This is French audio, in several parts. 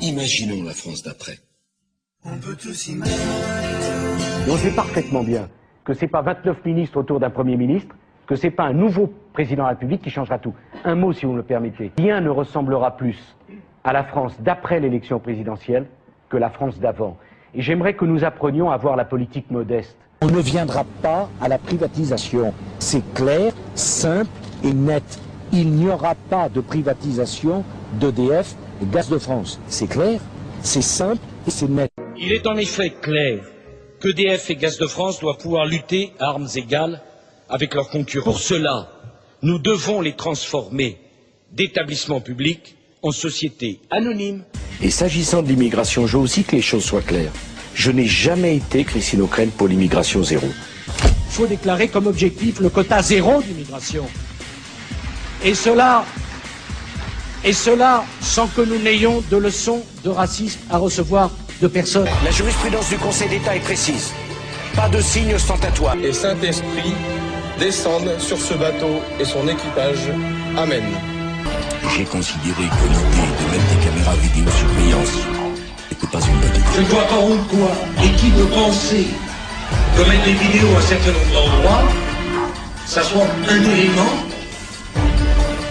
Imaginons la France d'après. On peut tous imaginer. On sait parfaitement bien que ce n'est pas 29 ministres autour d'un Premier ministre, que ce n'est pas un nouveau président de la République qui changera tout. Un mot, si vous me le permettez. Rien ne ressemblera plus à la France d'après l'élection présidentielle que la France d'avant. Et j'aimerais que nous apprenions à voir la politique modeste. On ne viendra pas à la privatisation. C'est clair, simple et net. Il n'y aura pas de privatisation d'EDF et Gaz de France. C'est clair, c'est simple et c'est net. Il est en effet clair qu'EDF et Gaz de France doivent pouvoir lutter à armes égales avec leurs concurrents. Pour cela, nous devons les transformer d'établissements publics en sociétés anonymes. Et s'agissant de l'immigration, je veux aussi que les choses soient claires. Je n'ai jamais été, Christine O'Krent, pour l'immigration zéro. Il faut déclarer comme objectif le quota zéro d'immigration. Et cela sans que nous n'ayons de leçons de racisme à recevoir de personne. La jurisprudence du Conseil d'État est précise. Pas de signes ostentatoires. Et Saint-Esprit descende sur ce bateau et son équipage. Amen. J'ai considéré que l'idée de mettre des caméras vidéosurveillance n'était pas une bonne idée. Je ne vois pas pourquoi et qui peut penser que mettre des vidéos à un certain nombre d'endroits, ça soit un élément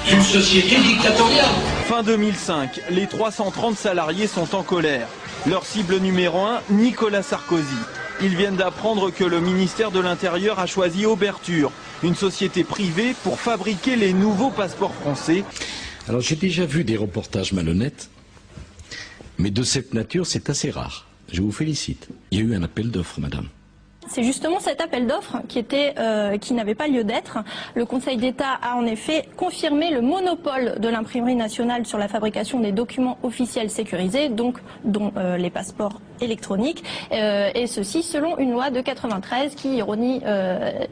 d'une société dictatoriale. Fin 2005, les 330 salariés sont en colère. Leur cible numéro 1, Nicolas Sarkozy. Ils viennent d'apprendre que le ministère de l'Intérieur a choisi Auberture, une société privée pour fabriquer les nouveaux passeports français. Alors j'ai déjà vu des reportages malhonnêtes, mais de cette nature c'est assez rare. Je vous félicite. Il y a eu un appel d'offres, madame. C'est justement cet appel d'offres qui n'avait pas lieu d'être. Le Conseil d'État a en effet confirmé le monopole de l'imprimerie nationale sur la fabrication des documents officiels sécurisés, donc dont les passeports électroniques, et ceci selon une loi de 93 qui, ironie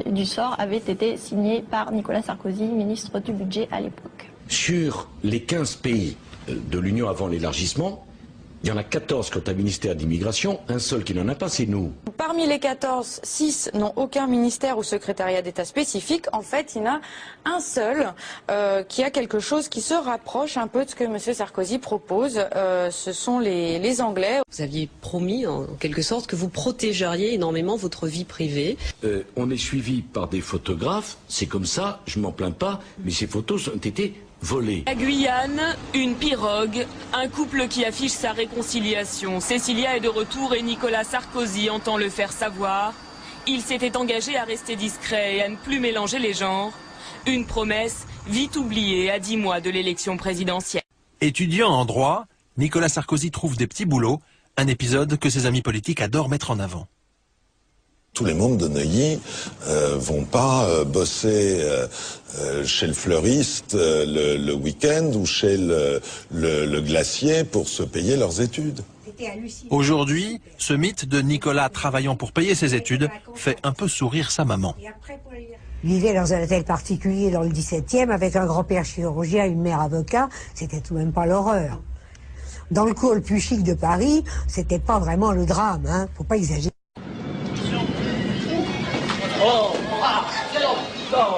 du sort, avait été signée par Nicolas Sarkozy, ministre du Budget à l'époque. Sur les 15 pays de l'Union avant l'élargissement, il y en a 14 quant à ministère d'immigration, un seul qui n'en a pas, c'est nous. Parmi les 14, 6 n'ont aucun ministère ou secrétariat d'État spécifique. En fait, il y en a un seul qui a quelque chose qui se rapproche un peu de ce que M. Sarkozy propose. Ce sont les Anglais. Vous aviez promis, en quelque sorte, que vous protégeriez énormément votre vie privée. On est suivi par des photographes, c'est comme ça, je m'en plains pas, mais ces photos ont été volées. La Guyane, une pirogue, un couple qui affiche sa réconciliation. Cécilia est de retour et Nicolas Sarkozy entend le faire savoir. Il s'était engagé à rester discret et à ne plus mélanger les genres. Une promesse vite oubliée à 10 mois de l'élection présidentielle. Étudiant en droit, Nicolas Sarkozy trouve des petits boulots, un épisode que ses amis politiques adorent mettre en avant. Tous les mômes de Neuilly vont pas bosser chez le fleuriste le week-end ou chez le glacier pour se payer leurs études. Aujourd'hui, ce mythe de Nicolas travaillant pour payer ses études fait un peu sourire sa maman. Il vivait dans un hôtel particulier dans le 17e avec un grand-père chirurgien et une mère avocat. C'était tout de même pas l'horreur. Dans le cours le plus chic de Paris, c'était pas vraiment le drame, hein. Faut pas exagérer. Oh, ah, oh.